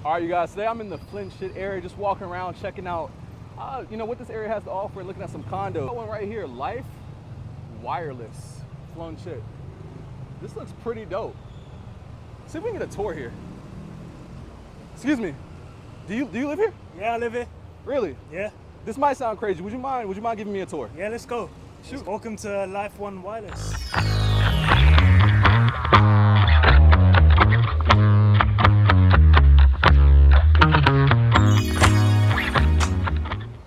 All right, you guys, today I'm in the Flint shit area, just walking around, checking out, what this area has to offer, looking at some condos. Got one right here, Life Wireless, Flint shit. This looks pretty dope. See if we can get a tour here. Excuse me, do you live here? Yeah, I live here. Really? Yeah. This might sound crazy. Would you mind giving me a tour? Yeah, let's go. Shoot. Welcome to Life One Wireless.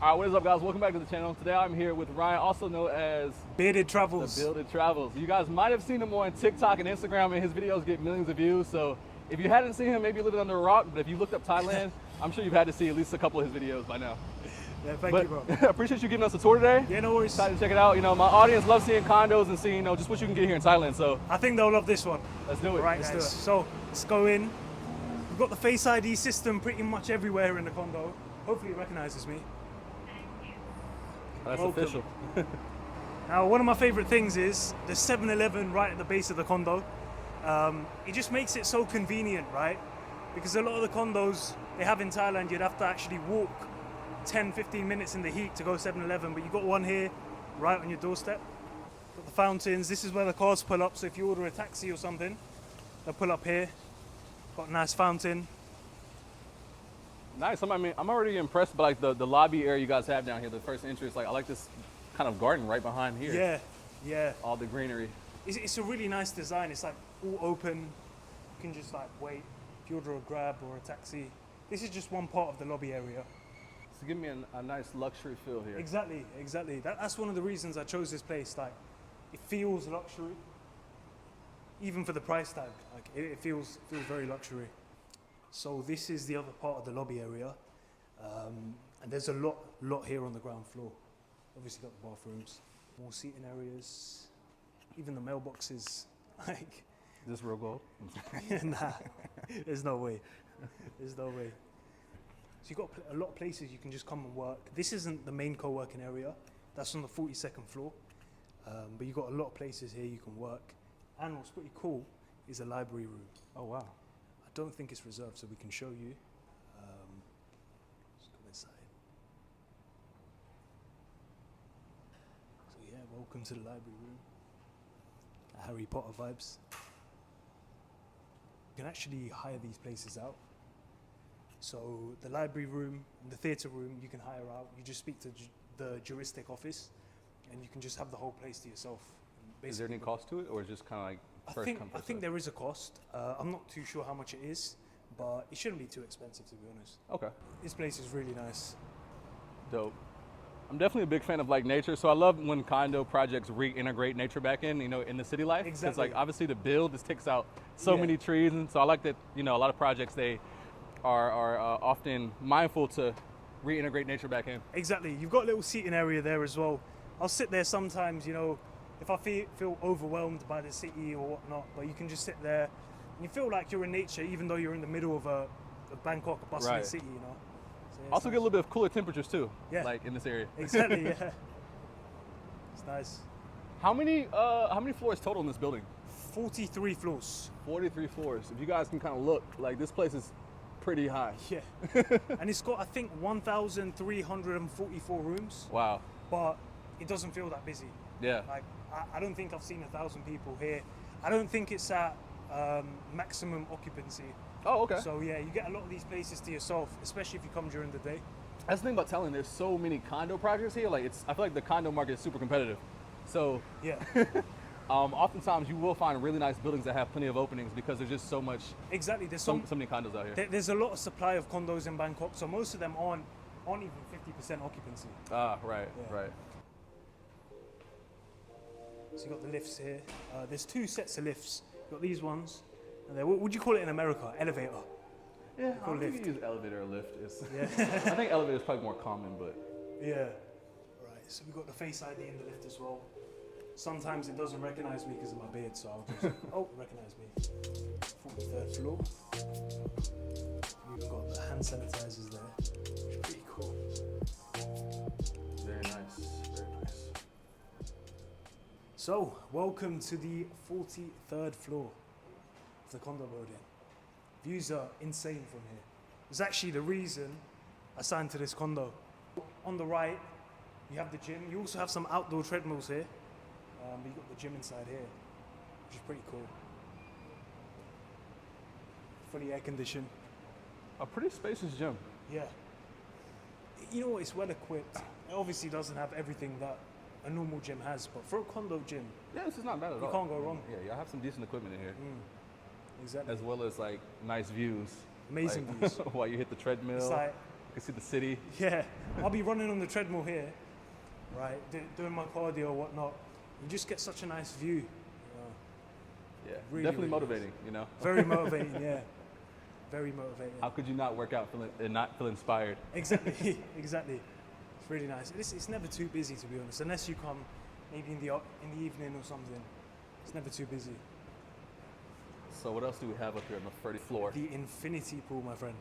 All right, what is up, guys? Welcome back to the channel. Today I'm here with Ryan, also known as Bearded Travels. The Bearded Travels. You guys might have seen him on TikTok and Instagram, and his videos get millions of views. So if you hadn't seen him, maybe you're living under a rock. But if you looked up Thailand, I'm sure you've had to see at least a couple of his videos by now. Yeah, thank you, bro. I appreciate you giving us a tour today. Yeah, no worries. Excited to check it out. My audience loves seeing condos and seeing, just what you can get here in Thailand. So I think they'll love this one. let's do it. Right, let's guys. do it. So let's go in. We've got the Face ID system pretty much everywhere in the condo. Hopefully it recognizes me. That's Welcome. official. Now, one of my favorite things is the 7-Eleven right at the base of the condo. It just makes it so convenient, right? Because a lot of the condos they have in Thailand, you'd have to actually walk 10-15 minutes in the heat to go 7-Eleven, but you've got one here right on your doorstep. Got the fountains. This is where the cars pull up, so if you order a taxi or something, they'll pull up here. Got a nice fountain. Nice. I'm already impressed by the lobby area you guys have down here. The first entrance, I like this kind of garden right behind here. Yeah, yeah. All the greenery. It's a really nice design. It's like all open. You can just wait if you order a Grab or a taxi. This is just one part of the lobby area. So give me a nice luxury feel here. Exactly, exactly. That's one of the reasons I chose this place. It feels luxury, even for the price tag. It feels very luxury. So this is the other part of the lobby area, and there's a lot here on the ground floor. Obviously got the bathrooms, more seating areas, even the mailboxes. Is this real gold? Nah, there's no way. There's no way. So you've got a lot of places you can just come and work. This isn't the main co-working area. That's on the 42nd floor. But you've got a lot of places here you can work. And what's pretty cool is a library room. Oh, wow. I don't think it's reserved, so we can show you. Just come inside. So yeah, welcome to the library room. Harry Potter vibes. You can actually hire these places out. So the library room and the theatre room you can hire out. You just speak to the juristic office and you can just have the whole place to yourself. Is there any cost to it, or is it just kind of first come, first I think served? there is a cost. I'm not too sure how much it is, but it shouldn't be too expensive, to be honest. Okay. This place is really nice. Dope. I'm definitely a big fan of nature, so I love when condo projects reintegrate nature back in the city life. Exactly. Because obviously to build, this takes out so Yeah. many trees, and so I like that a lot of projects they are often mindful to reintegrate nature back in. Exactly. You've got a little seating area there as well. I'll sit there sometimes, if I feel overwhelmed by the city or whatnot, but you can just sit there and you feel like you're in nature, even though you're in the middle of a Bangkok, a bustling Right. city, So yeah, it's Also get a nice. little bit of cooler temperatures too, Yeah. in this area. Exactly, yeah. It's nice. How many floors total in this building? 43 floors. 43 floors. If you guys can kind of look, this place is pretty high. Yeah. And it's got, I think, 1,344 rooms, Wow. but it doesn't feel that busy. Yeah. I don't think I've seen 1,000 people here. I don't think it's at maximum occupancy. Oh, okay. So yeah, you get a lot of these places to yourself, especially if you come during the day. That's the thing about Thailand. There's so many condo projects here. I feel like the condo market is super competitive. So Yeah, oftentimes you will find really nice buildings that have plenty of openings because there's just so exactly. There's so many condos out here. there's a lot of supply of condos in Bangkok, so most of them aren't even 50% occupancy. Ah, right, Yeah. right. So you got the lifts here. There's two sets of lifts. You got these ones, and then what would you call it in America? Elevator. Yeah, I Or don't think lift. you use elevator or lift. Yeah. I think elevator is probably more common, but Yeah. Right. So we got the Face ID in the lift as well. Sometimes it doesn't recognize me because of my beard, so I'll just recognize me. 43rd floor. We've got the hand sanitizers there, which is pretty cool. very nice, very nice. So, welcome to the 43rd floor of the condo building. Views are insane from here. was actually the reason I signed to this condo. On the right, you have the gym. You also have some outdoor treadmills here. But you've got the gym inside here, which is pretty cool. Fully air conditioned. A pretty spacious gym. Yeah. You know what? It's well equipped. It obviously doesn't have everything that a normal gym has, but for a condo gym, Yeah, this is not bad at all. you can't go wrong. Yeah, y'all have some decent equipment in here, Exactly. as well as like nice views. Amazing Like, views. while you hit the treadmill, It's like, you can see the city. yeah, I'll be running on the treadmill here, right, doing my cardio or whatnot. You just get such a nice view. Yeah, Really, definitely really motivating. You know, Very motivating, yeah. Very motivating. how could you not work out and not feel inspired? Exactly, exactly. It's really nice. It's never too busy, to be honest, unless you come maybe in the evening or something. It's never too busy. So what else do we have up here on the 30th floor? The infinity pool, my friend.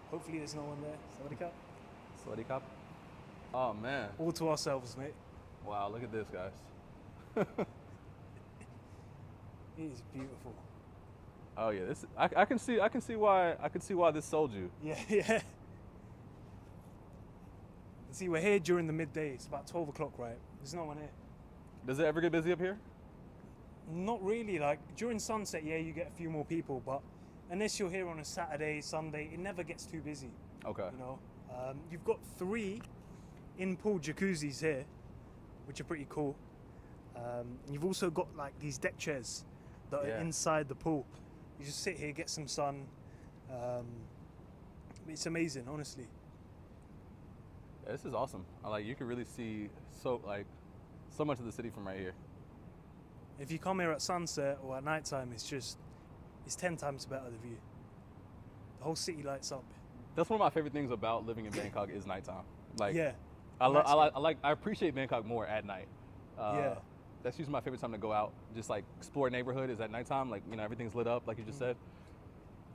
Hopefully there's no one there. Sawadee Kap. Sweaty cop. Oh man! All to ourselves, mate. Wow, look at this, guys. It is beautiful. Oh yeah, this I can see why this sold you. Yeah, yeah. See, we're here during the midday. It's about 12 o'clock, right? There's no one here. Does it ever get busy up here? Not really. Like during sunset, yeah, you get a few more people, but unless you're here on a Saturday, Sunday, it never gets too busy. Okay. You know, you've got 3 in-pool jacuzzis here, which are pretty cool. You've also got like these deck chairs that Yeah. are inside the pool. You just sit here, get some sun. It's amazing, honestly. Yeah, this is awesome. You can really see so much of the city from right here. If you come here at sunset or at nighttime, it's 10 times better, the view. The whole city lights up. That's one of my favorite things about living in Bangkok is nighttime. Like, Yeah. I appreciate Bangkok more at night. Yeah. That's usually my favorite time to go out. Just like explore a neighborhood is at nighttime. Like, you know, everything's lit up, like you just said.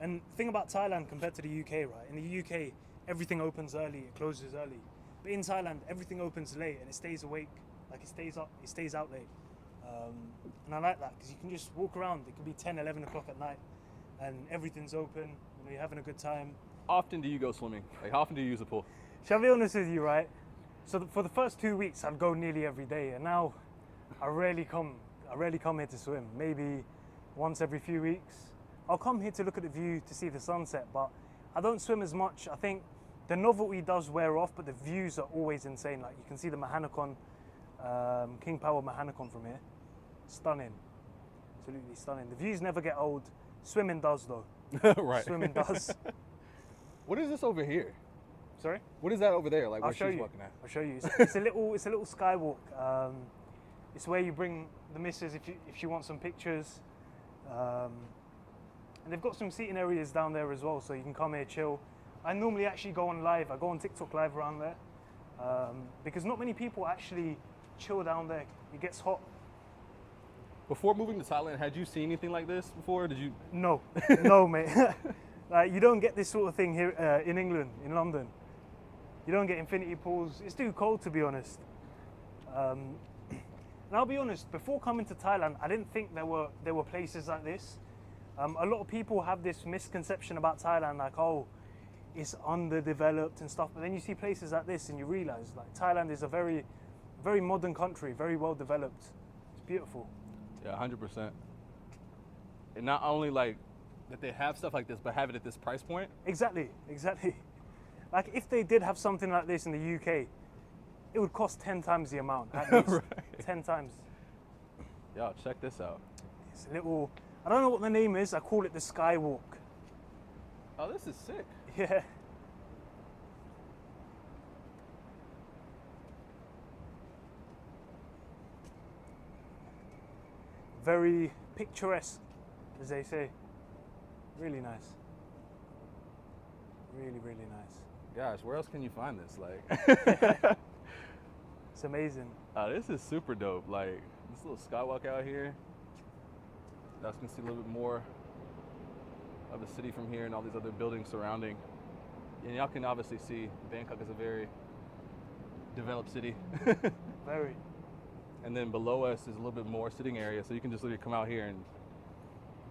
And the thing about Thailand compared to the UK, right? In the UK, everything opens early, it closes early. But in Thailand, everything opens late and it stays awake. Like it stays out late. And I like that because you can just walk around. It could be 10, 11 o'clock at night and everything's open. You know, you're having a good time. Often do you go swimming? Like, how often do you use the pool? Shall I be honest with you, right? So for the first 2 weeks, I'd go nearly every day, and now I rarely come here to swim. Maybe once every few weeks. I'll come here to look at the view, to see the sunset, but I don't swim as much. I think the novelty does wear off, but the views are always insane. Like you can see the Mahanakhon, King Power Mahanakhon from here. Stunning, absolutely stunning. The views never get old. Swimming does though. Right. Swimming does. What is this over here? Sorry? What is that over there? Like I'll where show she's you. walking at? I'll show you. It's a little skywalk. It's where you bring the missus if she wants some pictures. And they've got some seating areas down there as well, so you can come here, chill. I normally actually go on live. I go on TikTok live around there because not many people actually chill down there. It gets hot. Before moving to Thailand, had you seen anything like this before? Did you? No, no, mate. Like you don't get this sort of thing here in England, in London. You don't get infinity pools. It's too cold, to be honest. And I'll be honest. Before coming to Thailand, I didn't think there were places like this. A lot of people have this misconception about Thailand, like, oh, it's underdeveloped and stuff. But then you see places like this, and you realize, like, Thailand is a very, very modern country, very well developed. It's beautiful. Yeah, 100%. And not only like that they have stuff like this, but have it at this price point. Exactly, exactly. Like if they did have something like this in the UK, it would cost 10 times the amount, at least. Right. 10 times. Yo, check this out. It's a little, I don't know what the name is, I call it the Skywalk. Oh, this is sick. Yeah. Very picturesque, as they say. Really nice. Really, really nice. Gosh, where else can you find this? Like, It's amazing. this is super dope. Like this little skywalk out here. You guys can see a little bit more of the city from here and all these other buildings surrounding. And y'all can obviously see Bangkok is a very developed city. Very. And then below us is a little bit more sitting area, so you can just literally come out here and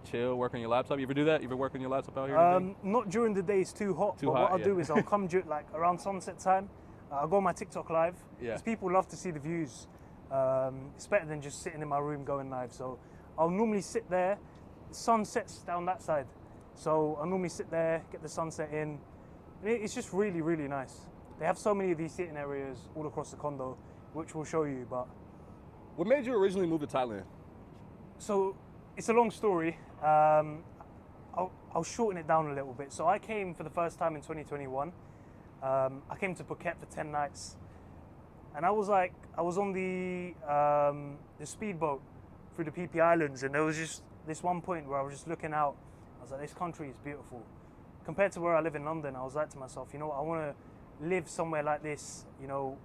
chill, work on your laptop? You ever do that? You ever work on your laptop out here? Not during the day; it's too hot. But what I'll do is I'll come like around sunset time. I'll go on my TikTok live because people love to see the views. It's better than just sitting in my room going live. So I'll normally sit there. The sun sets down that side, so I'll normally sit there, get the sunset in. It's just really, really nice. They have so many of these sitting areas all across the condo, which we'll show you. But what made you originally move to Thailand? So it's a long story. I'll shorten it down a little bit. So I came for the first time in 2021. I came to Phuket for 10 nights, and I was on the speedboat through the PP Islands, and there was just this one point where I was just looking out. I was like, this country is beautiful. Compared to where I live in London, I was like to myself, you know, I want to live somewhere like this, you know,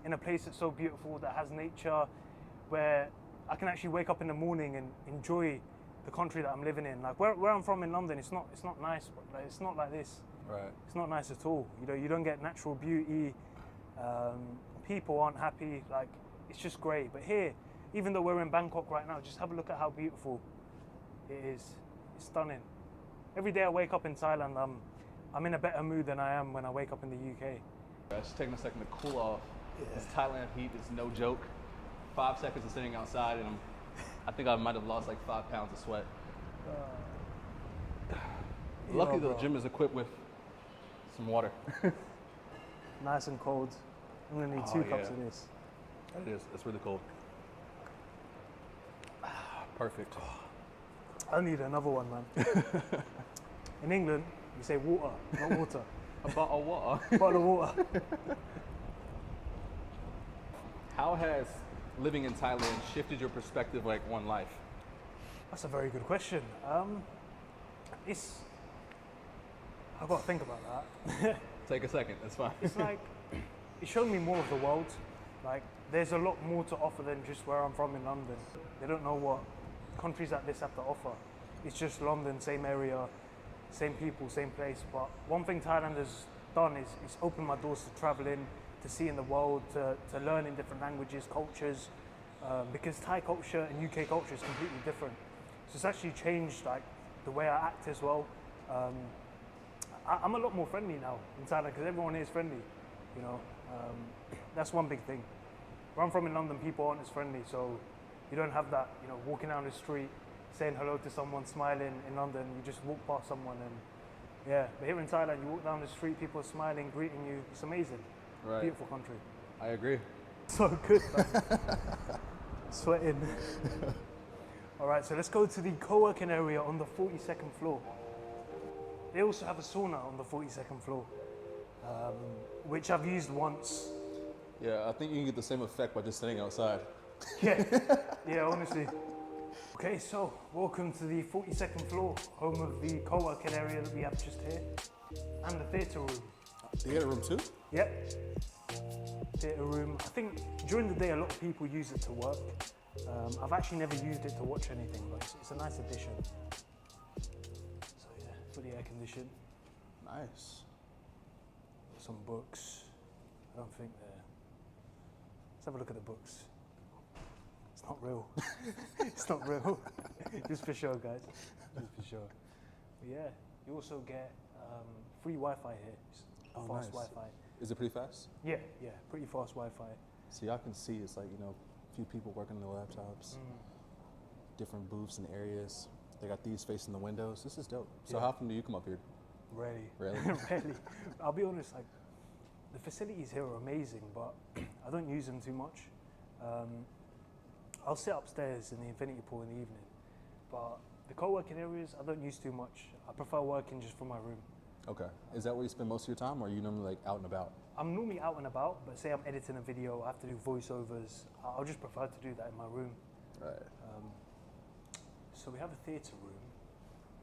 in a place that's so beautiful, that has nature, where I can actually wake up in the morning and enjoy the country that I'm living in. Like where I'm from in London, it's not nice. Like, it's not like this. Right. It's not nice at all. You know, you don't get natural beauty. People aren't happy. Like, it's just great. But here, even though we're in Bangkok right now, just have a look at how beautiful it is. It's stunning. Every day I wake up in Thailand, I'm in a better mood than I am when I wake up in the UK. It's just taking a second to cool off. This Thailand heat is no joke. 5 seconds of sitting outside, and I think I might have lost like 5 pounds of sweat. Luckily, the gym is equipped with some water. Nice and cold. I'm gonna need 2 cups of this. It is. It's really cold. Perfect. I need another one, man. In England, you say water, not water. A bottle of water. Bottle of water. How has living in Thailand shifted your perspective like on life? That's a very good question. I've got to think about that. Take a second, that's fine. It's like, it showed me more of the world. Like, there's a lot more to offer than just where I'm from in London. They don't know what countries like this have to offer. It's just London, same area, same people, same place. But one thing Thailand has done is it's opened my doors to traveling, to seeing the world, to learning different languages, cultures, because Thai culture and UK culture is completely different. So it's actually changed like the way I act as well. I'm a lot more friendly now in Thailand because everyone is friendly, you know. That's one big thing. Where I'm from in London, people aren't as friendly, so you don't have that, you know, walking down the street, saying hello to someone, smiling in London. You just walk past someone and yeah. But here in Thailand, you walk down the street, people are smiling, greeting you. It's amazing. Right. Beautiful country. I agree. So good, man. Sweating. All right, so let's go to the co-working area on the 42nd floor. They also have a sauna on the 42nd floor, which I've used once. Yeah, I think you can get the same effect by just sitting outside. Yeah, yeah, honestly. Okay, so welcome to the 42nd floor, home of the co-working area that we have just here, and the theatre room. Theatre room too? Yep. Theatre room. I think during the day a lot of people use it to work. I've actually never used it to watch anything, but it's a nice addition. So yeah, fully air conditioned. Nice. Some books. I don't think they're... Let's have a look at the books. It's not real. It's not real. Just for sure, guys. Just for sure. But yeah, you also get free Wi-Fi here. Fast Wi-Fi. Is it pretty fast? Yeah, pretty fast Wi-Fi. See, I can see it's like, you know, a few people working on their laptops, different booths and areas. They got these facing the windows. This is dope. So how often do you come up here? Rarely. Really? Rarely. I'll be honest, like, the facilities here are amazing, but I don't use them too much. I'll sit upstairs in the infinity pool in the evening, but the co-working areas I don't use too much. I prefer working just from my room. Okay. Is that where you spend most of your time, or are you normally like out and about? I'm normally out and about, but say I'm editing a video, I have to do voiceovers. I'll just prefer to do that in my room. Right. So we have a theatre room.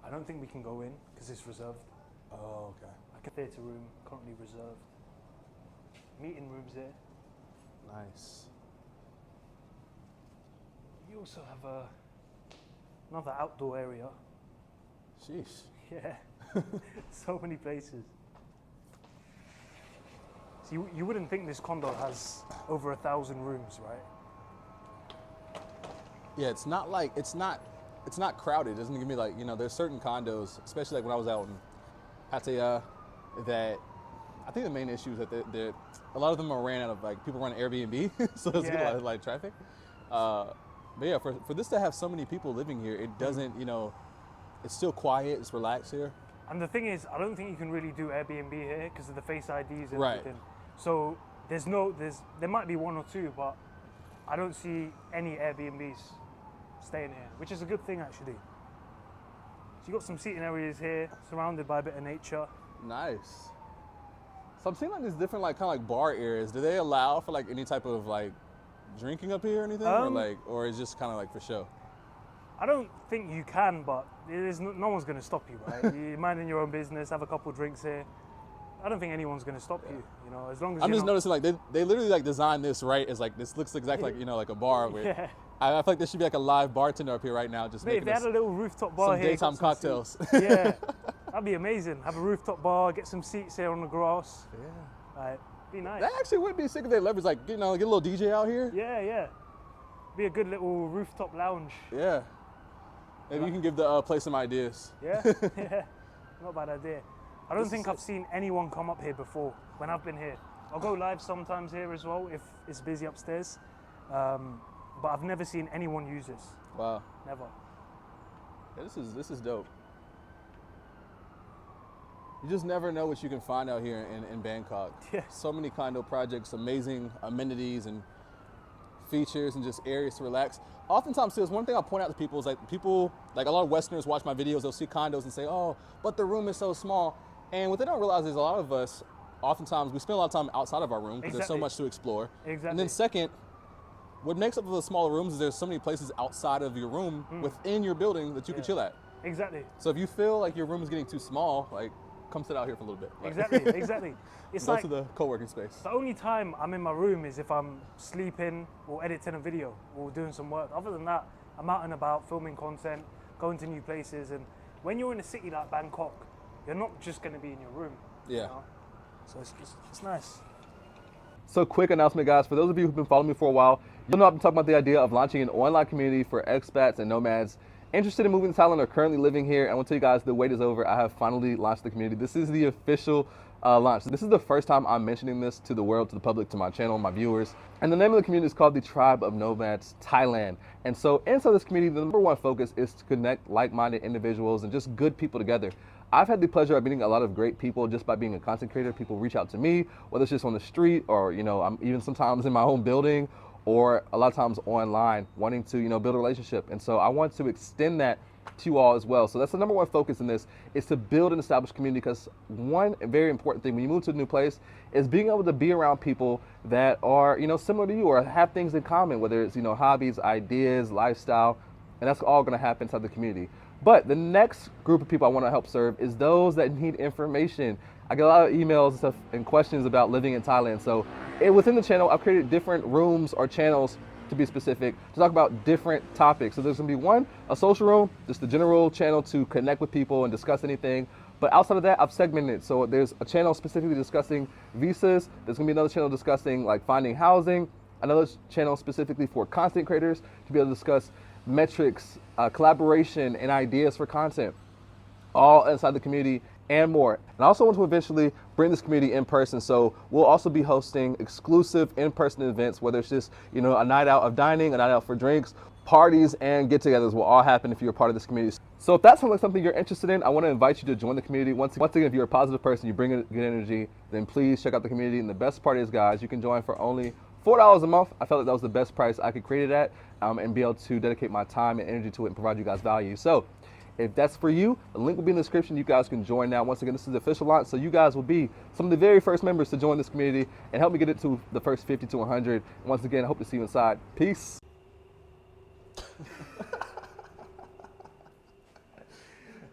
I don't think we can go in because it's reserved. Oh, okay. Like a theatre room, currently reserved. Meeting rooms here. Nice. You also have another outdoor area. Sheesh. Yeah, so many places. So you wouldn't think this condo has over 1,000 rooms, right? Yeah, it's not it's not crowded. It doesn't give me like, you know, there's certain condos, especially like when I was out in Pattaya, that I think the main issue is that a lot of them are ran out of like people run Airbnb, so there's a lot of like traffic. But yeah, for this to have so many people living here, it doesn't, you know, it's still quiet, it's relaxed here. And the thing is, I don't think you can really do Airbnb here because of the Face IDs and Right. everything. So there might be one or two, but I don't see any Airbnbs staying here, which is a good thing actually. So you got some seating areas here, surrounded by a bit of nature. Nice. So I'm seeing like these different like kind of like bar areas. Do they allow for like any type of like drinking up here or anything, or it's just kind of like for show? I don't think you can, but no one's going to stop you, right? You're minding your own business, have a couple drinks here. I don't think anyone's going to stop you, you know, as long as I'm just noticing like they literally like designed this right as like this looks exactly like, you know, like a bar. Where I feel like there should be like a live bartender up here right now, just making if they had a little rooftop bar some here, daytime cocktails. Yeah, that'd be amazing. Have a rooftop bar, get some seats here on the grass. Yeah. Like, be nice. That actually would be sick if they leverage like, you know, get a little DJ out here. Yeah. Be a good little rooftop lounge. Yeah. Maybe you can give the place some ideas. Yeah. Not a bad idea. I don't think I've seen anyone come up here before when I've been here. I'll go live sometimes here as well if it's busy upstairs. But I've never seen anyone use this. Wow. Never. Yeah, this is dope. You just never know what you can find out here in Bangkok. Yeah. So many condo projects, amazing amenities and features and just areas to relax. Oftentimes, there's one thing I'll point out to people is like people, like a lot of Westerners watch my videos, they'll see condos and say, oh, but the room is so small. And what they don't realize is a lot of us, oftentimes, we spend a lot of time outside of our room because there's so much to explore. Exactly. And then second, what makes up the smaller rooms is there's so many places outside of your room within your building that you can chill at. Exactly. So if you feel like your room is getting too small, like come sit out here for a little bit. Like, Exactly. It's go like to the co-working space. the only time I'm in my room is if I'm sleeping or editing a video or doing some work. Other than that, I'm out and about filming content, going to new places. And when you're in a city like Bangkok, you're not just going to be in your room. Yeah. You know? So it's nice. So quick announcement, guys. For those of you who've been following me for a while, you'll know I've been talking about the idea of launching an online community for expats and nomads interested in moving to Thailand or currently living here. I want to tell you guys the wait is over. I have finally launched the community. This is the official launch. This is the first time I'm mentioning this to the world, to the public, to my channel, my viewers. And the name of the community is called the Tribe of Nomads Thailand. And so inside this community, the number one focus is to connect like-minded individuals and just good people together. I've had the pleasure of meeting a lot of great people just by being a content creator. People reach out to me, whether it's just on the street or, you know, I'm even sometimes in my own building or a lot of times online wanting to, you know, build a relationship. And so I want to extend that to you all as well. So that's the number one focus in this, is to build an established community, because one very important thing when you move to a new place is being able to be around people that are, you know, similar to you or have things in common, whether it's, you know, hobbies, ideas, lifestyle, and that's all going to happen inside the community. But the next group of people I want to help serve is those that need information. I get a lot of emails and stuff and questions about living in Thailand. So within the channel, I've created different rooms or channels, to be specific, to talk about different topics. So there's gonna be one, a social room, just the general channel to connect with people and discuss anything. But outside of that, I've segmented it. So there's a channel specifically discussing visas. There's gonna be another channel discussing like finding housing, another channel specifically for content creators to be able to discuss metrics, collaboration, and ideas for content, all inside the community and more. And I also want to eventually bring this community in person. So we'll also be hosting exclusive in-person events, whether it's just, you know, a night out of dining, a night out for drinks, parties, and get-togethers will all happen if you're a part of this community. So if that sounds like something you're interested in, I want to invite you to join the community. Once again, if you're a positive person, you bring good energy, then please check out the community. And the best part is, guys, you can join for only $4 a month. I felt like that was the best price I could create it at, and be able to dedicate my time and energy to it and provide you guys value. So if that's for you, the link will be in the description. You guys can join now. Once again, this is the official launch, so you guys will be some of the very first members to join this community and help me get it to the first 50 to 100. And once again, I hope to see you inside. Peace.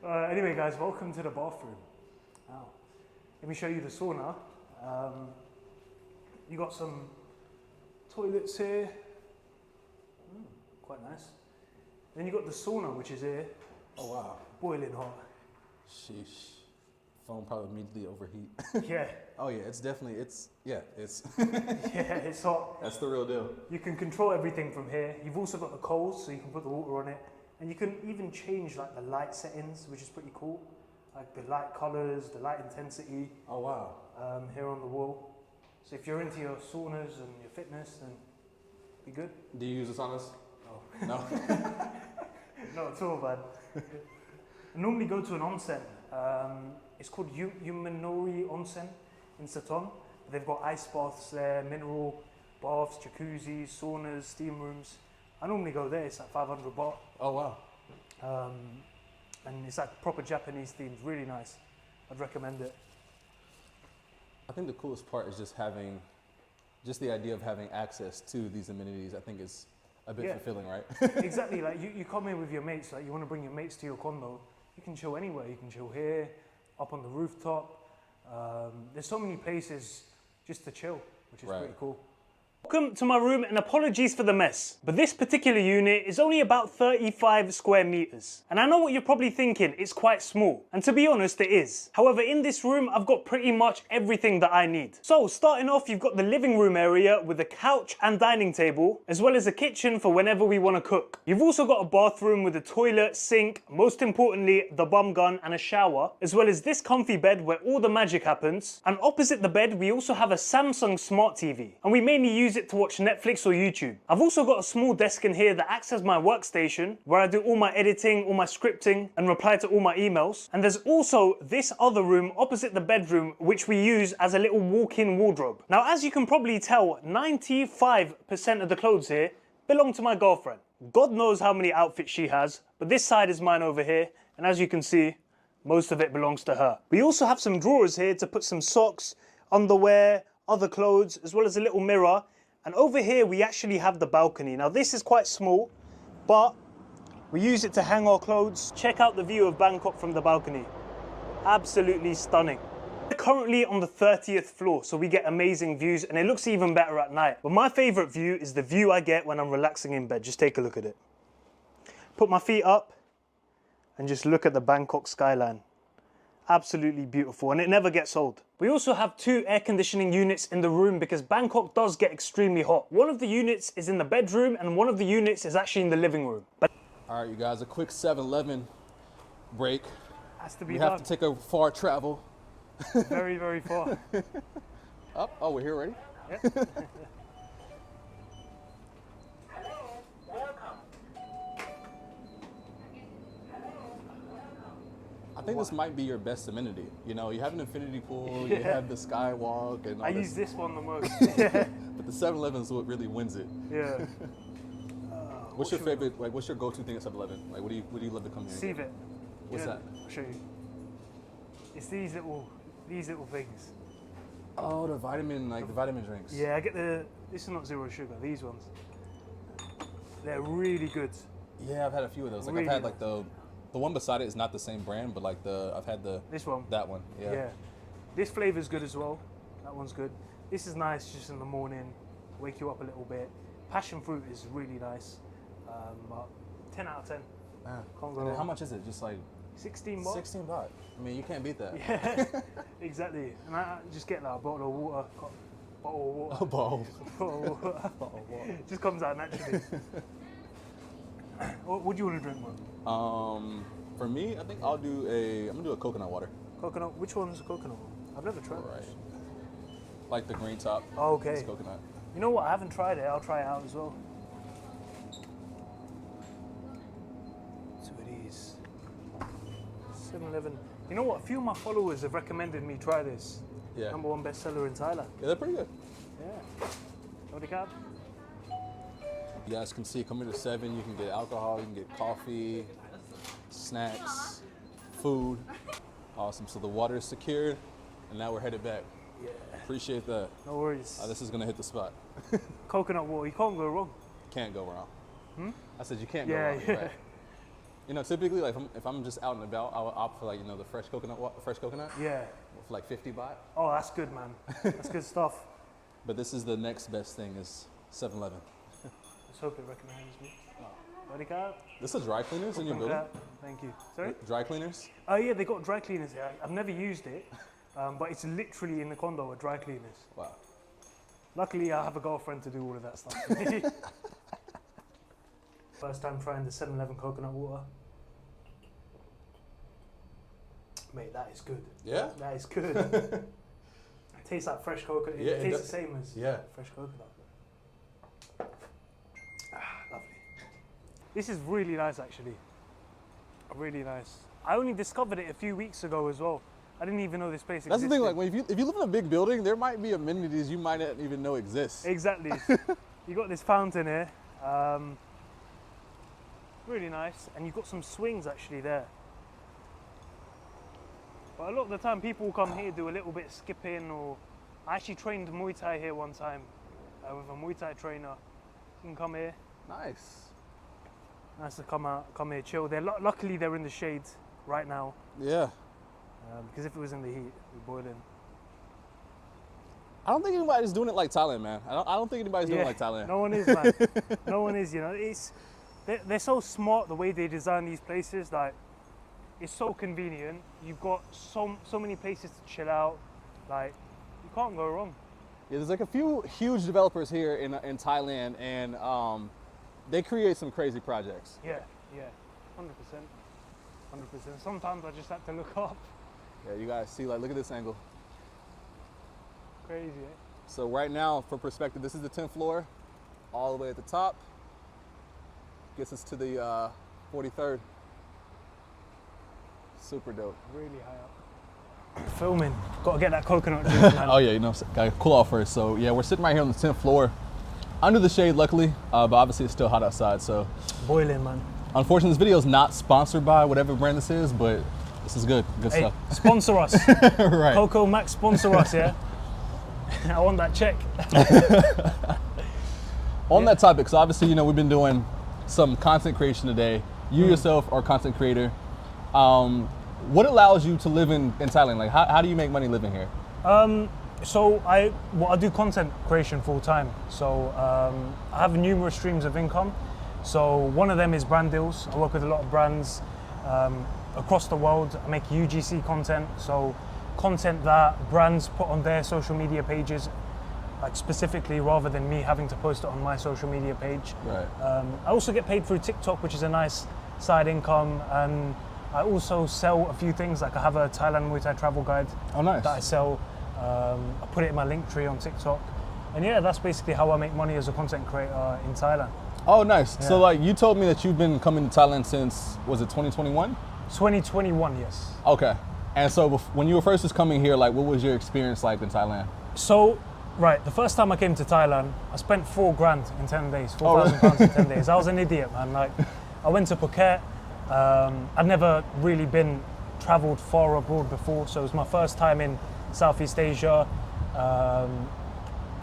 Anyway, guys, welcome to the bathroom. Now, let me show you the sauna. You got some toilets here. Quite nice. Then you got the sauna, which is here. Oh, wow. Boiling hot. Sheesh. Phone probably immediately overheat. Yeah. Oh yeah, it's definitely, it's Yeah, it's hot. That's the real deal. You can control everything from here. You've also got the coals, so you can put the water on it. And you can even change like the light settings, which is pretty cool. Like the light colors, the light intensity. Oh wow. Here on the wall. So if you're into your saunas and your fitness, then be good. Do you use the saunas? No. No. Not at all, man. I normally go to an onsen. It's called Yuminori Onsen in Saton. They've got ice baths there, mineral baths, jacuzzis, saunas, steam rooms. I normally go there. It's like 500 baht. Oh wow. And it's like proper Japanese themed, really nice. I'd recommend it. I think the coolest part is just the idea of having access to these amenities. I think is a bit fulfilling, right? Exactly. Like you come in with your mates. Like you want to bring your mates to your condo. You can chill anywhere. You can chill here, up on the rooftop. There's so many places just to chill, which is pretty cool. Welcome to my room and apologies for the mess, but this particular unit is only about 35 square meters. And I know what you're probably thinking, it's quite small. And to be honest, it is. However, in this room, I've got pretty much everything that I need. So starting off, you've got the living room area with a couch and dining table, as well as a kitchen for whenever we want to cook. You've also got a bathroom with a toilet, sink, most importantly, the bum gun and a shower, as well as this comfy bed where all the magic happens. And opposite the bed, we also have a Samsung Smart TV. And we mainly use it to watch Netflix or YouTube. I've also got a small desk in here that acts as my workstation, where I do all my editing, all my scripting, and reply to all my emails. And there's also this other room opposite the bedroom, which we use as a little walk-in wardrobe. Now, as you can probably tell, 95% of the clothes here belong to my girlfriend. God knows how many outfits she has, but this side is mine over here, and as you can see, most of it belongs to her. We also have some drawers here to put some socks, underwear, other clothes, as well as a little mirror. And over here, we actually have the balcony. Now, this is quite small, but we use it to hang our clothes. Check out the view of Bangkok from the balcony. Absolutely stunning. We're currently on the 30th floor, so we get amazing views, and it looks even better at night. But my favorite view is the view I get when I'm relaxing in bed. Just take a look at it. Put my feet up and just look at the Bangkok skyline. Absolutely beautiful, and it never gets old. We also have 2 air conditioning units in the room because Bangkok does get extremely hot. One of the units is in the bedroom and one of the units is actually in the living room. All right, you guys, a quick 7-Eleven break. Has to be We done. have to take a far travel. Very, very far. Oh, we're here already? Yeah. I think this might be your best amenity. You know, you have an infinity pool, you have the Skywalk, and all I this. use this one the most. But the 7-Eleven is what really wins it. Yeah. What's your favorite? Like, what's your go-to thing at 7-Eleven? Like, what do you love to come here? Sieve it. What's that? I'll show you. It's these little things. Oh, the vitamin drinks. Yeah, I get this is not zero sugar, these ones. They're really good. Yeah, I've had a few of those. Like, Really I've had like the one beside it is not the same brand, but like I've had This one. that one. Yeah. Yeah. This flavor's good as well. That one's good. This is nice just in the morning, wake you up a little bit. Passion fruit is really nice. But 10 out of 10. Ah. Can't go And then how wrong. much is it? Just like 16 baht. 16 baht. I mean, you can't beat that. Yeah, exactly. And I just get like a bottle of water. Bottle of water. A bowl. Bottle of water. Just comes out naturally. What do you want to drink, bro? For me, I think I'm gonna do a coconut water. Coconut. Which one's coconut? I've never tried. Right. Like the green top. Oh, okay. It's coconut. You know what? I haven't tried it. I'll try it out as well. So it is. 7-Eleven. You know what? A few of my followers have recommended me try this. Yeah. #1 bestseller in Thailand. Yeah, they're pretty good. Yeah. What do you got? You guys can see, coming to 7, you can get alcohol, you can get coffee, snacks, food. Awesome. So the water is secured, and now we're headed back. Yeah. Appreciate that. No worries. This is gonna hit the spot. Coconut water. You can't go wrong. Can't go wrong. I said you can't go Yeah, wrong. yeah. Right. You know, typically, like if I'm just out and about, I would opt for like the fresh coconut. Yeah. For like 50 baht. Oh, that's good, man. That's good stuff. But this is the next best thing is 7-Eleven. Let's hope it recommends me. What do you got? This is dry cleaners in your building? Thank you. Sorry? Dry cleaners? Oh yeah, they got dry cleaners here. I've never used it, but it's literally in the condo, a dry cleaners. Wow. Luckily, I have a girlfriend to do all of that stuff. First time trying the 7-Eleven coconut water. Mate, that is good. Yeah? That is good. It tastes like fresh coconut. Yeah, It tastes the same as fresh coconut. Lovely. This is really nice, actually. Really nice. I only discovered it a few weeks ago as well. I didn't even know this place existed. That's the thing, like if you live in a big building, there might be amenities you might not even know exist. Exactly. You got this fountain here. Really nice. And you've got some swings actually there. But a lot of the time people will come here, do a little bit of skipping, or I actually trained Muay Thai here one time with a Muay Thai trainer. You can come here. Nice. Nice to come here, chill. Luckily they're in the shade right now. Yeah. Because if it was in the heat, we'd boil in. I don't think anybody's doing it like Thailand, man. I don't think anybody's doing it like Thailand. No one is, man. No one is, you know. They're so smart the way they design these places. Like, it's so convenient. You've got so many places to chill out. Like, you can't go wrong. Yeah, there's like a few huge developers here in Thailand, and they create some crazy projects. Yeah, 100%. 100%. Sometimes I just have to look up. Yeah, you guys see, like, look at this angle. Crazy, eh? So right now, for perspective, this is the 10th floor, all the way at the top. Gets us to the 43rd. Super dope. Really high up. Filming. Got to get that coconut juice, man. Oh yeah, you know, gotta cool off first. So yeah, we're sitting right here on the 10th floor, under the shade, luckily, but obviously it's still hot outside. So boiling, man. Unfortunately, this video is not sponsored by whatever brand this is, but this is good stuff. Sponsor us. Right. Coco Max, sponsor us, yeah? I want that check. On that topic, because obviously, you know, we've been doing some content creation today. You yourself are a content creator. What allows you to live in Thailand? Like, how do you make money living here? So I do content creation full time. So I have numerous streams of income. So one of them is brand deals. I work with a lot of brands across the world. I make UGC content. So content that brands put on their social media pages, like specifically, rather than me having to post it on my social media page. Right. I also get paid through TikTok, which is a nice side income, and I also sell a few things. Like I have a Thailand Muay Thai travel guide. Oh, nice. That I sell. I put it in my link tree on TikTok, and yeah, that's basically how I make money as a content creator in Thailand. Oh, nice. Yeah. So like you told me that you've been coming to Thailand since, was it 2021? 2021, yes. Okay. And so when you were first just coming here, like what was your experience like in Thailand? So, right, the first time I came to Thailand, I spent $4,000 in 10 days, £4,000 in 10 days. I was an idiot, man. Like, I went to Phuket. I'd never really been traveled far abroad before, so it was my first time in Southeast Asia. I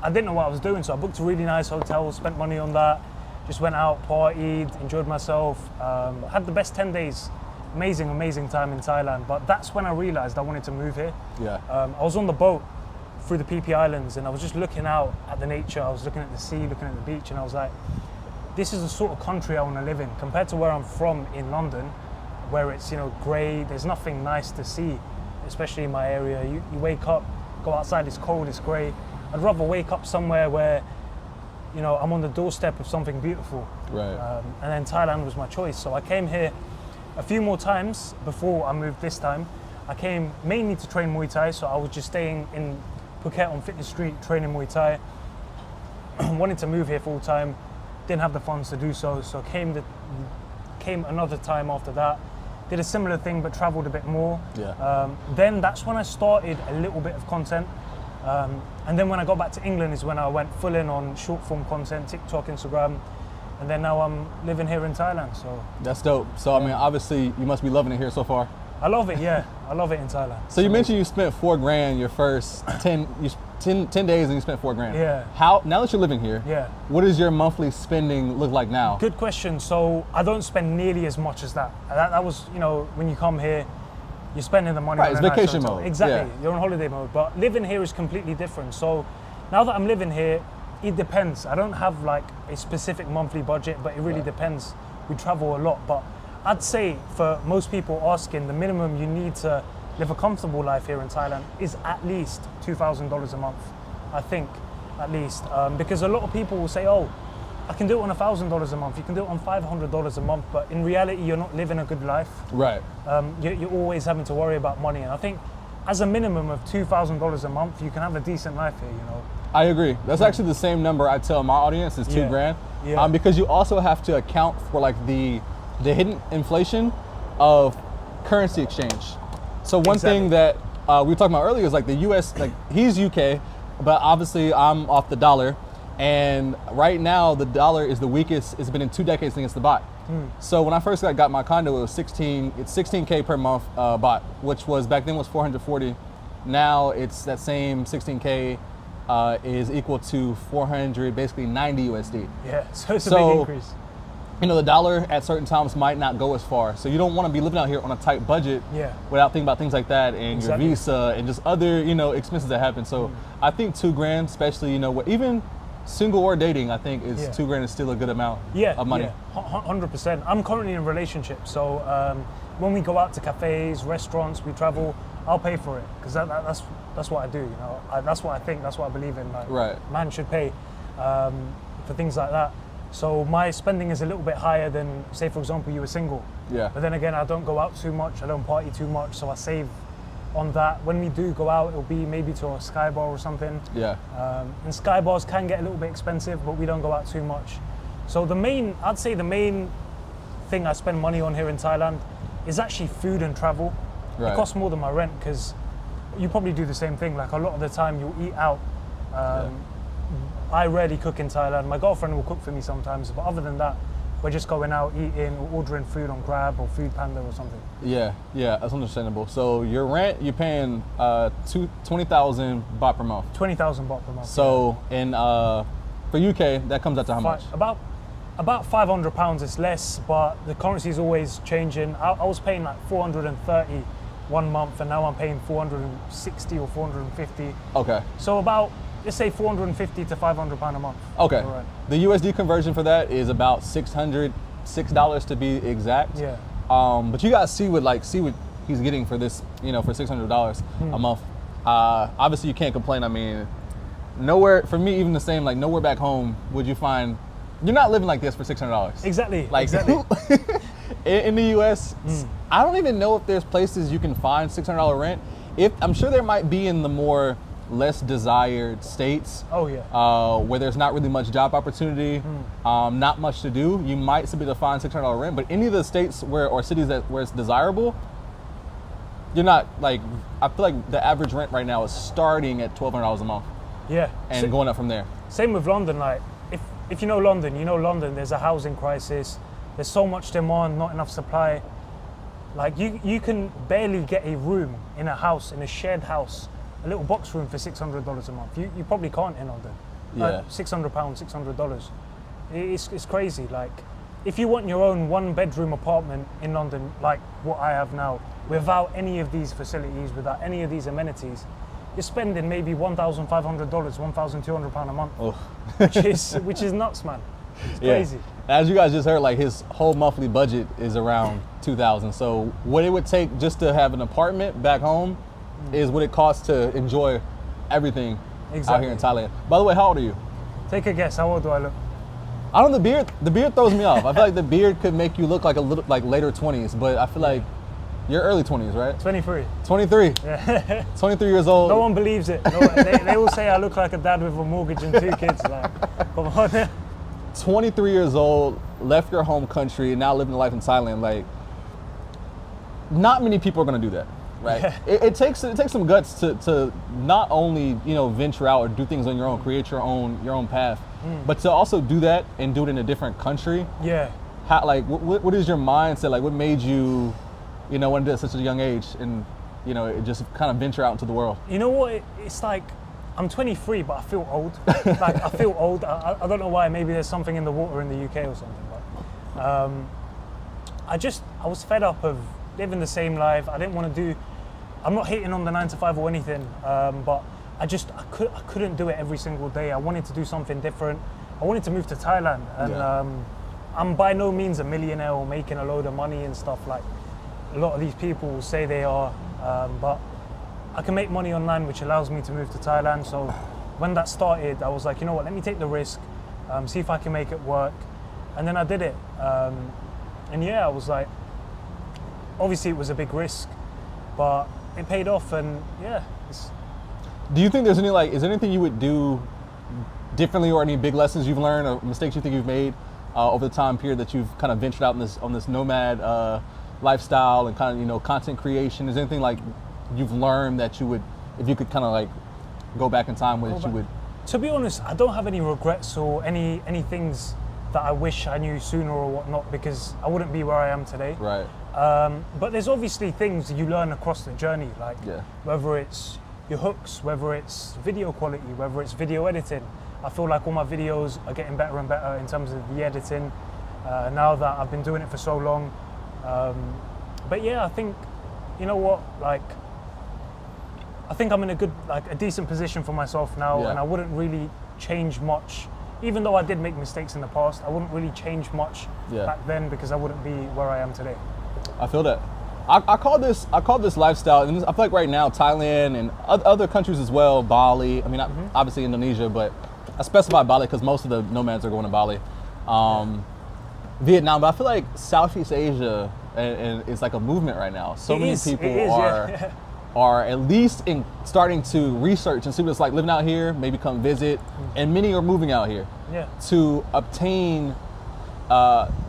didn't know what I was doing, so I booked a really nice hotel, spent money on that, just went out, partied, enjoyed myself, had the best 10 days. Amazing time in Thailand. But that's when I realized I wanted to move here. Yeah. I was on the boat through the PP Islands, and I was just looking out at the nature. I was looking at the sea, looking at the beach, and I was like, this is the sort of country I want to live in, compared to where I'm from in London, where it's, you know, grey, there's nothing nice to see, especially in my area. You wake up, go outside, it's cold, it's grey. I'd rather wake up somewhere where, you know, I'm on the doorstep of something beautiful. Right. And then Thailand was my choice. So I came here a few more times before I moved this time. I came mainly to train Muay Thai, so I was just staying in Phuket on Fitness Street training Muay Thai. Wanted to move here full time, didn't have the funds to do so, so came another time after that. Did a similar thing but travelled a bit more. Yeah. Then that's when I started a little bit of content. And then when I got back to England is when I went full in on short form content, TikTok, Instagram. And then now I'm living here in Thailand, so. That's dope. So, I mean, obviously you must be loving it here so far. I love it, yeah. I love it in Thailand. So you mentioned you spent $4,000 your first 10 days and you spent $4,000. Yeah. Now that you're living here, Yeah. what does your monthly spending look like now? Good question. So I don't spend nearly as much as that. That was, you know, when you come here, you're spending the money Right, on it's a nice vacation hotel. mode. Exactly, Yeah. you're on holiday mode. But living here is completely different. So now that I'm living here, it depends. I don't have like a specific monthly budget, but it really depends. We travel a lot, but I'd say for most people asking, the minimum you need to live a comfortable life here in Thailand is at least $2,000 a month. I think, at least. Because a lot of people will say, oh, I can do it on $1,000 a month. You can do it on $500 a month, but in reality, you're not living a good life. Right. You're always having to worry about money, and I think as a minimum of $2,000 a month, you can have a decent life here. You know. I agree. That's actually the same number I tell my audience is $2 grand. Yeah. Because you also have to account for like the hidden inflation of currency exchange. So one thing that we were talking about earlier is like the US, like he's UK, but obviously I'm off the dollar. And right now the dollar is the weakest it's been in 2 decades against the baht. So when I first got my condo, it was 16K per month baht, which was back then was 440. Now it's that same 16K is equal to 400, basically 90 USD. Yeah, so it's a big increase. You know, the dollar at certain times might not go as far. So you don't want to be living out here on a tight budget without thinking about things like that and your visa and just other, you know, expenses that happen. So I think $2 grand, especially, you know, even single or dating, I think is $2 grand is still a good amount of money. Yeah, 100%. I'm currently in a relationship, so when we go out to cafes, restaurants, we travel, I'll pay for it because that's what I do. You know, that's what I think. That's what I believe in. Like, man should pay for things like that. So my spending is a little bit higher than, say, for example, you were single. Yeah. But then again, I don't go out too much. I don't party too much, so I save on that. When we do go out, it'll be maybe to a Sky Bar or something. Yeah. And Sky Bars can get a little bit expensive, but we don't go out too much. So I'd say the main thing I spend money on here in Thailand is actually food and travel. Right. It costs more than my rent because you probably do the same thing. Like a lot of the time you'll eat out. I rarely cook in Thailand. My girlfriend will cook for me sometimes, but other than that, we're just going out, eating, or ordering food on Grab or Food Panda or something. Yeah, that's understandable. So your rent, you're paying 20,000 baht per month. 20,000 baht per month. So in for UK, that comes out to how much? About £500. It's less, but the currency is always changing. I was paying like 430 one month, and now I'm paying 460 or 450. Okay. So about, let's say, 450 to £500 a month. Okay. Right. The USD conversion for that is about $6 to be exact. Yeah. But you guys see what he's getting for this, you know, for $600 a month. Obviously you can't complain. I mean, nowhere, for me, even the same, like nowhere back home would you find, you're not living like this for $600. Exactly. Like, exactly. In the US, I don't even know if there's places you can find $600 rent. I'm sure there might be in the more less desired states. Oh yeah. Where there's not really much job opportunity, not much to do. You might be able to find $600 rent, but any of the states or cities where it's desirable, you're not like. I feel like the average rent right now is starting at $1,200 a month. Yeah. And going up from there. Same with London. Like if you know London, there's a housing crisis. There's so much demand, not enough supply. Like you can barely get a room in a house, in a shared house, a little box room for $600 a month. You probably can't in London. Yeah. £600, $600. It's crazy. Like, if you want your own 1-bedroom apartment in London, like what I have now, without any of these facilities, without any of these amenities, you're spending maybe $1,500, £1,200 a month, which is nuts, man. It's crazy. As you guys just heard, like his whole monthly budget is around $2,000. So what it would take just to have an apartment back home is what it costs to enjoy everything out here in Thailand. By the way, how old are you? Take a guess. How old do I look? I don't know. The beard throws me off. I feel like the beard could make you look like a little like later 20s, but I feel like you're early 20s, right? 23. 23. Yeah. 23 years old. No one believes it. They all say I look like a dad with a mortgage and 2 kids. Like, come on. 23 years old, left your home country, and now living a life in Thailand. Like, not many people are gonna do that. Right. Yeah. It takes some guts to not only, you know, venture out or do things on your own, create your own path, but to also do that and do it in a different country. Yeah. How, like, what is your mindset? Like, what made you, you know, want to do it at such a young age and, you know, just kind of venture out into the world? You know what? It's like, I'm 23, but I feel old. Like, I feel old. I don't know why. Maybe there's something in the water in the UK or something. But I was fed up of living the same life. I didn't want to do. I'm not hating on the 9-to-5 or anything, but I couldn't do it every single day. I wanted to do something different. I wanted to move to Thailand, and I'm by no means a millionaire or making a load of money and stuff like a lot of these people say they are, but I can make money online, which allows me to move to Thailand. So when that started, I was like, you know what, let me take the risk. see if I can make it work. And then I did it. And yeah, I was like, obviously it was a big risk, but it paid off. And yeah. Do you think there's any is there anything you would do differently, or any big lessons you've learned or mistakes you think you've made over the time period that you've kind of ventured out on this nomad lifestyle and kind of, content creation? Is there anything you've learned that you would, if you could kind of go back in time with, you would? To be honest, I don't have any regrets or any things that I wish I knew sooner or whatnot, because I wouldn't be where I am today. Right. But there's obviously things you learn across the journey, whether it's your hooks, whether it's video quality, whether it's video editing. I feel like all my videos are getting better and better in terms of the editing now that I've been doing it for so long. But yeah, I think, you know what, I think I'm in a decent position for myself now, and I wouldn't really change much. Even though I did make mistakes in the past, I wouldn't really change much back then, because I wouldn't be where I am today. I feel that. I call this lifestyle, and I feel like right now Thailand and other countries as well, Bali. I mean, obviously Indonesia, but I specify Bali because most of the nomads are going to Bali. Vietnam, but I feel like Southeast Asia and it's like a movement right now. So many people are at least starting to research and see what it's like living out here, maybe come visit, and many are moving out here to obtain